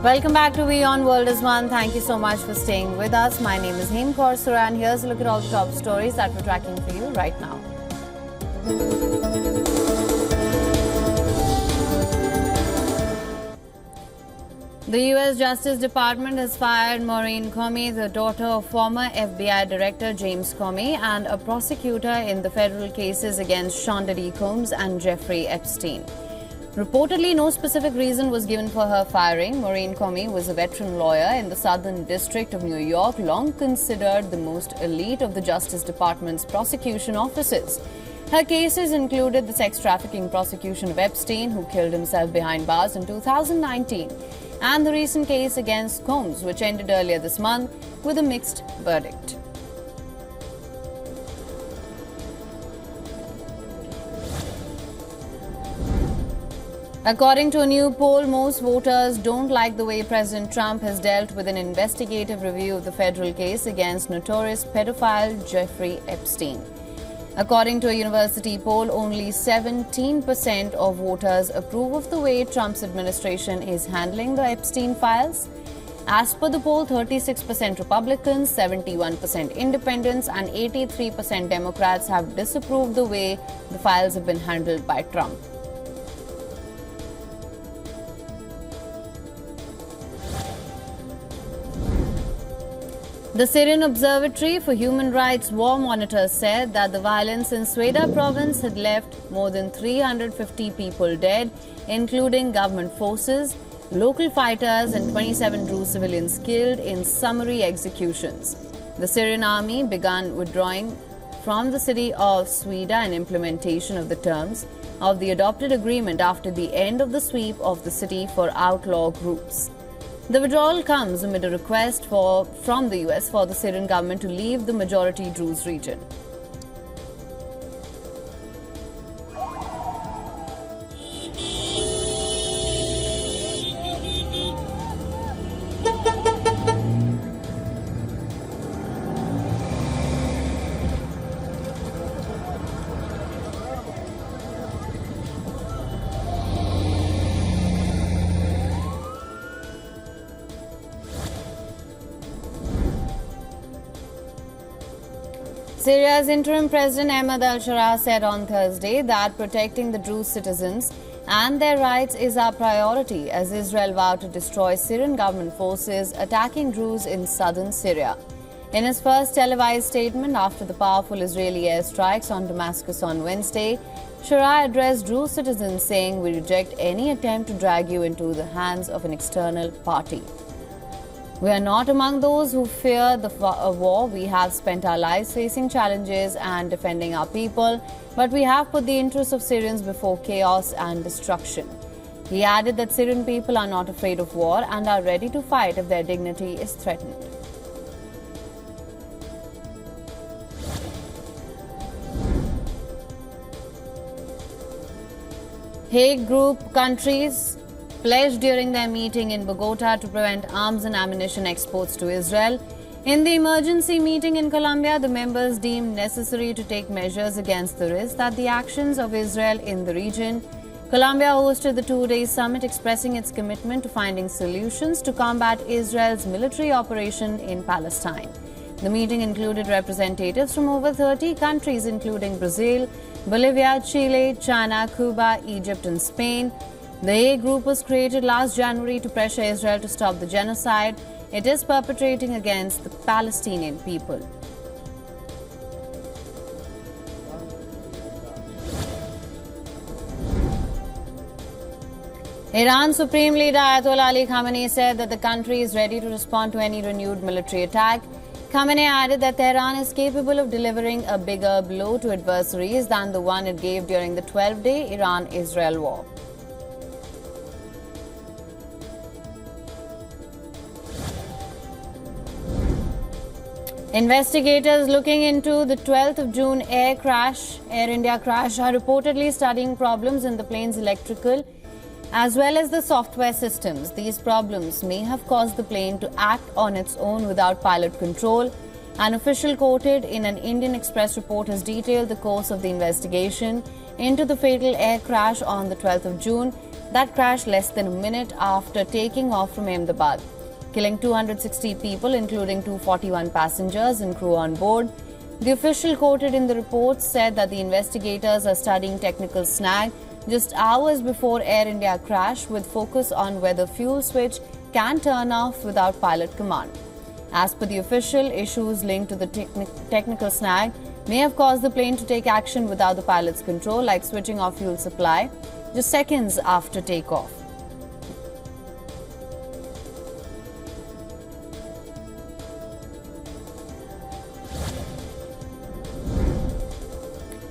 Welcome back to WION World is One. Thank you so much for staying with us. My name is Him Korsura, and here's a look at all the top stories that we're tracking for you right now. The U.S. Justice Department has fired Maureen Comey, the daughter of former FBI Director James Comey, and a prosecutor in the federal cases against Sean Diddy Combs and Jeffrey Epstein. Reportedly, no specific reason was given for her firing. Maureen Comey was a veteran lawyer in the Southern District of New York, long considered the most elite of the Justice Department's prosecution offices. Her cases included the sex trafficking prosecution of Epstein, who killed himself behind bars in 2019, and the recent case against Combs, which ended earlier this month with a mixed verdict. According to a new poll, most voters don't like the way President Trump has dealt with an investigative review of the federal case against notorious pedophile Jeffrey Epstein. According to a university poll, only 17% of voters approve of the way Trump's administration is handling the Epstein files. As per the poll, 36% Republicans, 71% independents, and 83% Democrats have disapproved the way the files have been handled by Trump. The Syrian Observatory for Human Rights War Monitors said that the violence in Sweida province had left more than 350 people dead, including government forces, local fighters, and 27 Druze civilians killed in summary executions. The Syrian army began withdrawing from the city of Sweida in implementation of the terms of the adopted agreement after the end of the sweep of the city for outlaw groups. The withdrawal comes amid a request from the US for the Syrian government to leave the majority Druze region. Syria's interim president Al-Sharaa said on Thursday that protecting the Druze citizens and their rights is our priority as Israel vowed to destroy Syrian government forces attacking Druze in southern Syria. In his first televised statement after the powerful Israeli airstrikes on Damascus on Wednesday, Sharaa addressed Druze citizens saying, "We reject any attempt to drag you into the hands of an external party. We are not among those who fear the war. We have spent our lives facing challenges and defending our people, but we have put the interests of Syrians before chaos and destruction." He added that Syrian people are not afraid of war and are ready to fight if their dignity is threatened. Hague Group countries pledged during their meeting in Bogota to prevent arms and ammunition exports to Israel. In the emergency meeting in Colombia, the members deemed necessary to take measures against the risk that the actions of Israel in the region. Colombia hosted the two-day summit, expressing its commitment to finding solutions to combat Israel's military operation in Palestine. The meeting included representatives from over 30 countries, including Brazil, Bolivia, Chile, China, Cuba, Egypt, and Spain. The Hague Group was created last January to pressure Israel to stop the genocide it is perpetrating against the Palestinian people. Iran Supreme Leader Ayatollah Ali Khamenei said that the country is ready to respond to any renewed military attack. Khamenei added that Tehran is capable of delivering a bigger blow to adversaries than the one it gave during the 12-day Iran-Israel war. Investigators looking into the 12th of June Air India crash are reportedly studying problems in the plane's electrical as well as the software systems. These problems may have caused the plane to act on its own without pilot control. An official quoted in an Indian Express report has detailed the course of the investigation into the fatal air crash on the 12th of June. that crashed less than a minute after taking off from Ahmedabad, killing 260 people, including 241 passengers and crew on board. The official quoted in the report said that the investigators are studying technical snag just hours before Air India crash, with focus on whether fuel switch can turn off without pilot command. As per the official, issues linked to the technical snag may have caused the plane to take action without the pilot's control, like switching off fuel supply just seconds after takeoff.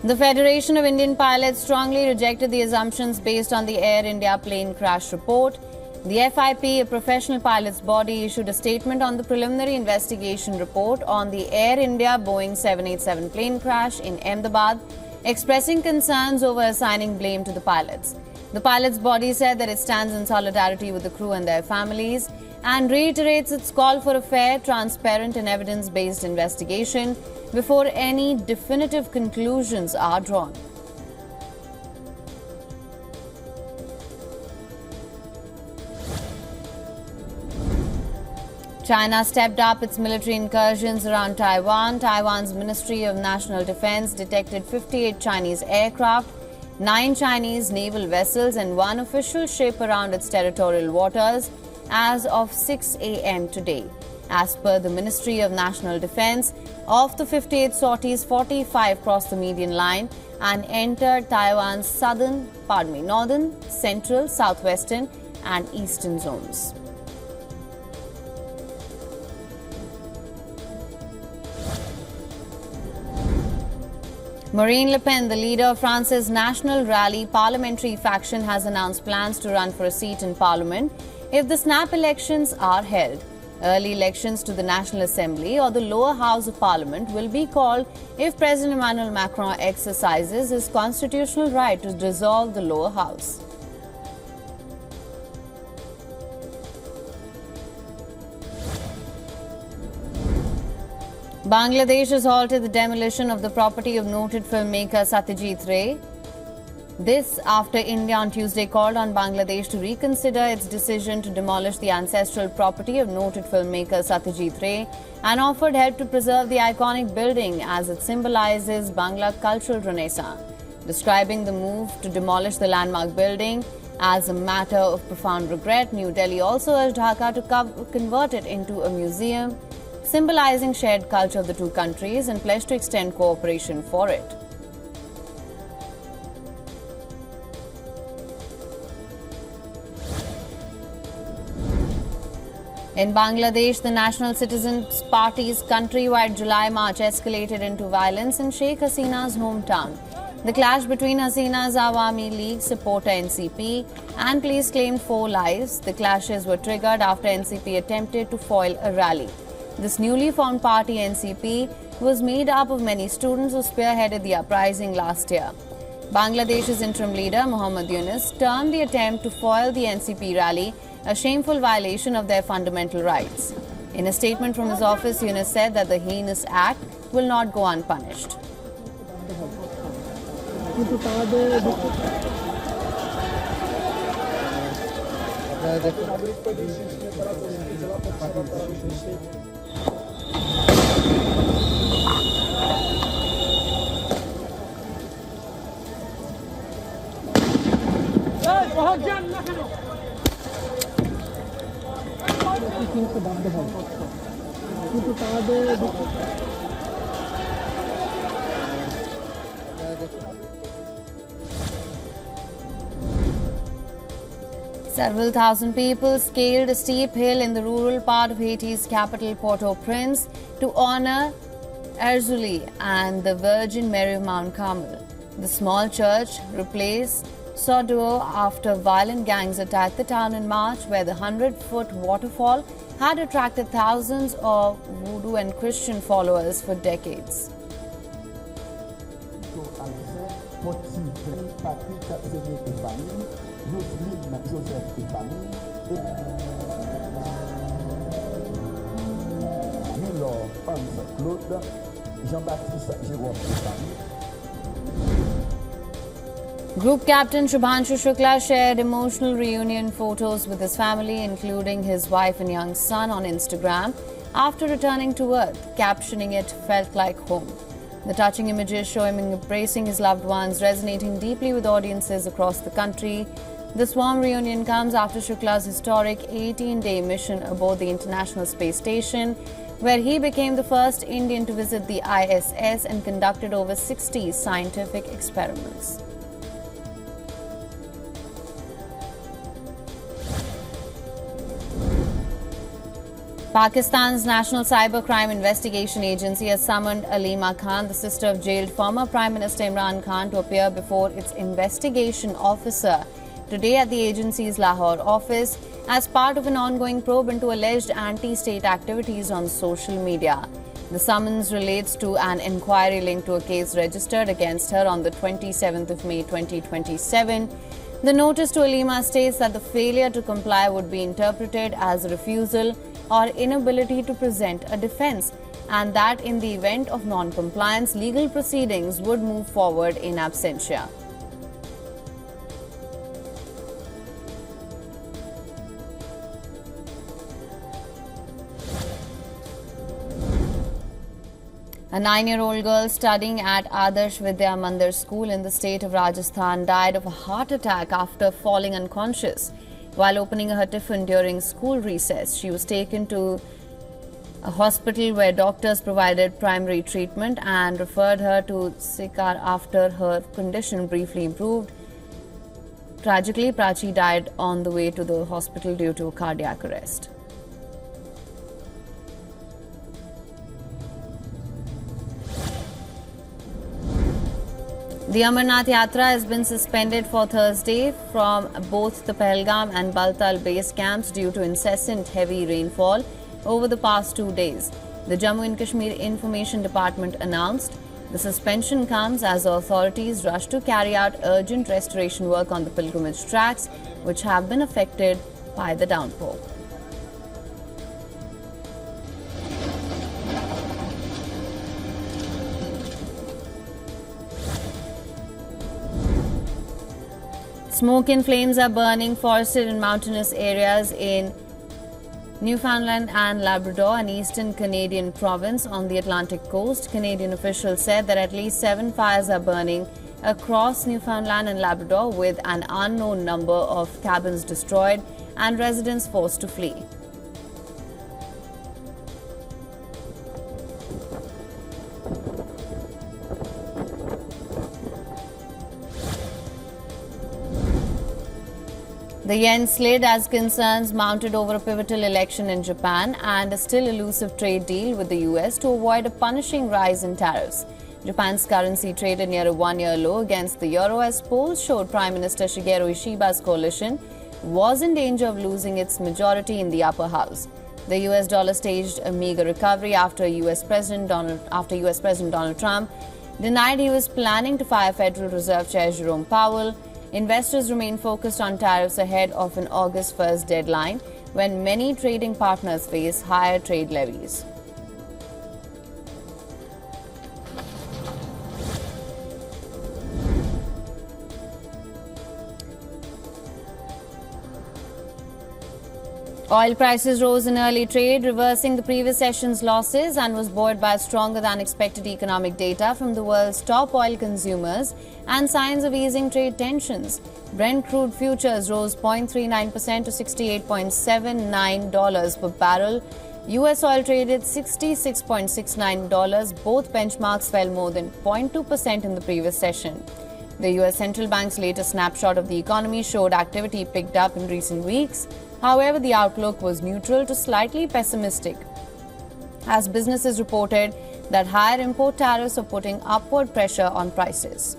The Federation of Indian Pilots strongly rejected the assumptions based on the Air India plane crash report. The FIP, a professional pilots body, issued a statement on the preliminary investigation report on the Air India Boeing 787 plane crash in Ahmedabad, expressing concerns over assigning blame to the pilots. The pilots body said that it stands in solidarity with the crew and their families and reiterates its call for a fair, transparent and evidence-based investigation before any definitive conclusions are drawn. China stepped up its military incursions around Taiwan. Taiwan's Ministry of National Defense detected 58 Chinese aircraft, 9 Chinese naval vessels and 1 official ship around its territorial waters as of 6 a.m. today. As per the Ministry of National Defense, of the 58 sorties, 45 crossed the median line and entered Taiwan's northern, central, southwestern and eastern zones. Marine Le Pen, the leader of France's National Rally parliamentary faction, has announced plans to run for a seat in parliament if the snap elections are held. Early elections to the National Assembly or the lower house of parliament will be called if President Emmanuel Macron exercises his constitutional right to dissolve the lower house. Bangladesh has halted the demolition of the property of noted filmmaker Satyajit Ray. This after India on Tuesday called on Bangladesh to reconsider its decision to demolish the ancestral property of noted filmmaker Satyajit Ray and offered help to preserve the iconic building as it symbolizes Bangla cultural renaissance. Describing the move to demolish the landmark building as a matter of profound regret, New Delhi also urged Dhaka to convert it into a museum, symbolizing shared culture of the two countries, and pledged to extend cooperation for it. In Bangladesh, the National Citizens Party's countrywide July march escalated into violence in Sheikh Hasina's hometown. The clash between Hasina's Awami League supporter NCP and police claimed 4 lives. The clashes were triggered after NCP attempted to foil a rally. This newly formed party, NCP, was made up of many students who spearheaded the uprising last year. Bangladesh's interim leader, Muhammad Yunus, termed the attempt to foil the NCP rally a shameful violation of their fundamental rights. In a statement from his office, Yunus said that the heinous act will not go unpunished. Several thousand people scaled a steep hill in the rural part of Haiti's capital, Port-au-Prince, to honor Erzuli and the Virgin Mary of Mount Carmel. The small church replaced Sodo after violent gangs attacked the town in March, where the 100-foot waterfall had attracted thousands of Voodoo and Christian followers for decades. Group captain Shubhanshu Shukla shared emotional reunion photos with his family, including his wife and young son, on Instagram after returning to Earth, captioning it "Felt like home." The touching images show him embracing his loved ones, resonating deeply with audiences across the country. This warm reunion comes after Shukla's historic 18-day mission aboard the International Space Station, where he became the first Indian to visit the ISS and conducted over 60 scientific experiments. Pakistan's National Cybercrime Investigation Agency has summoned Alima Khan, the sister of jailed former Prime Minister Imran Khan, to appear before its investigation officer today at the agency's Lahore office as part of an ongoing probe into alleged anti-state activities on social media. The summons relates to an inquiry linked to a case registered against her on the 27th of May 2027. The notice to Alima states that the failure to comply would be interpreted as a refusal or inability to present a defense, and that in the event of non-compliance, legal proceedings would move forward in absentia. A 9-year-old girl studying at Adarsh Vidya Mandir School in the state of Rajasthan died of a heart attack after falling unconscious while opening her tiffin during school recess. She was taken to a hospital where doctors provided primary treatment and referred her to Sikar after her condition briefly improved. Tragically, Prachi died on the way to the hospital due to cardiac arrest. The Amarnath Yatra has been suspended for Thursday from both the Pahalgam and Baltal base camps due to incessant heavy rainfall over the past 2 days. The Jammu and Kashmir Information Department announced the suspension comes as authorities rush to carry out urgent restoration work on the pilgrimage tracks, which have been affected by the downpour. Smoke and flames are burning forested and mountainous areas in Newfoundland and Labrador, an eastern Canadian province on the Atlantic coast. Canadian officials said that at least 7 fires are burning across Newfoundland and Labrador, with an unknown number of cabins destroyed and residents forced to flee. The yen slid as concerns mounted over a pivotal election in Japan and a still elusive trade deal with the US to avoid a punishing rise in tariffs. Japan's currency traded near a 1-year low against the euro as polls showed Prime Minister Shigeru Ishiba's coalition was in danger of losing its majority in the upper house. The US dollar staged a meager recovery after US President Donald Trump denied he was planning to fire Federal Reserve Chair Jerome Powell. Investors remain focused on tariffs ahead of an August 1st deadline, when many trading partners face higher trade levies. Oil prices rose in early trade, reversing the previous session's losses, and was buoyed by stronger than expected economic data from the world's top oil consumers and signs of easing trade tensions. Brent crude futures rose 0.39% to $68.79 per barrel. US oil traded $66.69. Both benchmarks fell more than 0.2% in the previous session. The US Central Bank's latest snapshot of the economy showed activity picked up in recent weeks. However, the outlook was neutral to slightly pessimistic, as businesses reported that higher import tariffs are putting upward pressure on prices.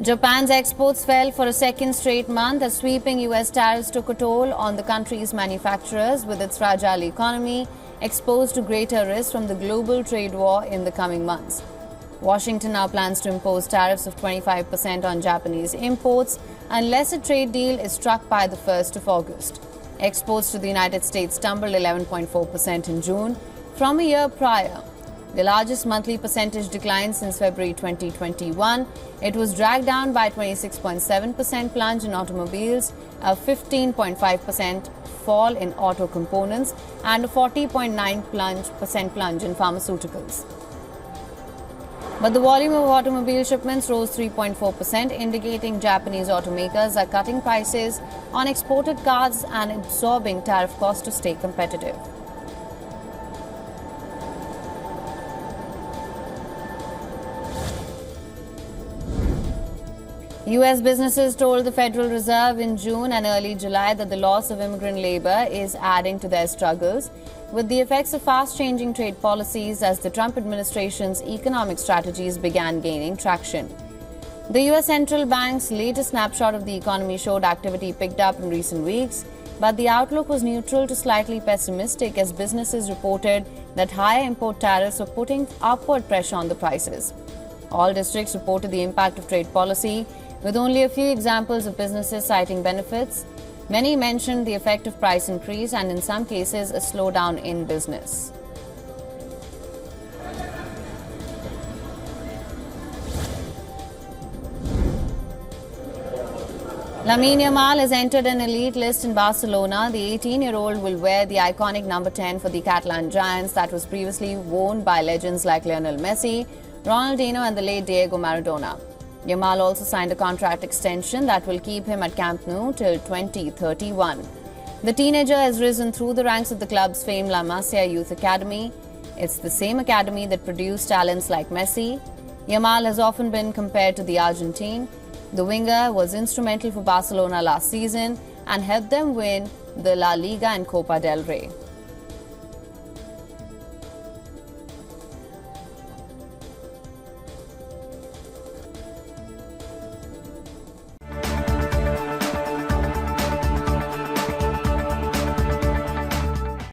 Japan's exports fell for a second straight month as sweeping US tariffs took a toll on the country's manufacturers, with its fragile economy exposed to greater risk from the global trade war in the coming months. Washington now plans to impose tariffs of 25% on Japanese imports unless a trade deal is struck by the 1st of August. Exports to the United States tumbled 11.4% in June from a year prior, the largest monthly percentage decline since February 2021. It was dragged down by 26.7% plunge in automobiles, a 15.5% fall in auto components, and a 40.9% plunge in pharmaceuticals. But the volume of automobile shipments rose 3.4%, indicating Japanese automakers are cutting prices on exported cars and absorbing tariff costs to stay competitive. U.S. businesses told the Federal Reserve in June and early July that the loss of immigrant labor is adding to their struggles with the effects of fast-changing trade policies as the Trump administration's economic strategies began gaining traction. The U.S. Central Bank's latest snapshot of the economy showed activity picked up in recent weeks, but the outlook was neutral to slightly pessimistic as businesses reported that higher import tariffs were putting upward pressure on the prices. All districts reported the impact of trade policy, with only a few examples of businesses citing benefits. Many mentioned the effect of price increase and in some cases a slowdown in business. Lamine Yamal has entered an elite list in Barcelona. The 18-year-old will wear the iconic number 10 for the Catalan Giants that was previously worn by legends like Lionel Messi, Ronaldinho and the late Diego Maradona. Yamal also signed a contract extension that will keep him at Camp Nou till 2031. The teenager has risen through the ranks of the club's famed La Masia Youth Academy. It's the same academy that produced talents like Messi. Yamal has often been compared to the Argentine. The winger was instrumental for Barcelona last season and helped them win the La Liga and Copa del Rey.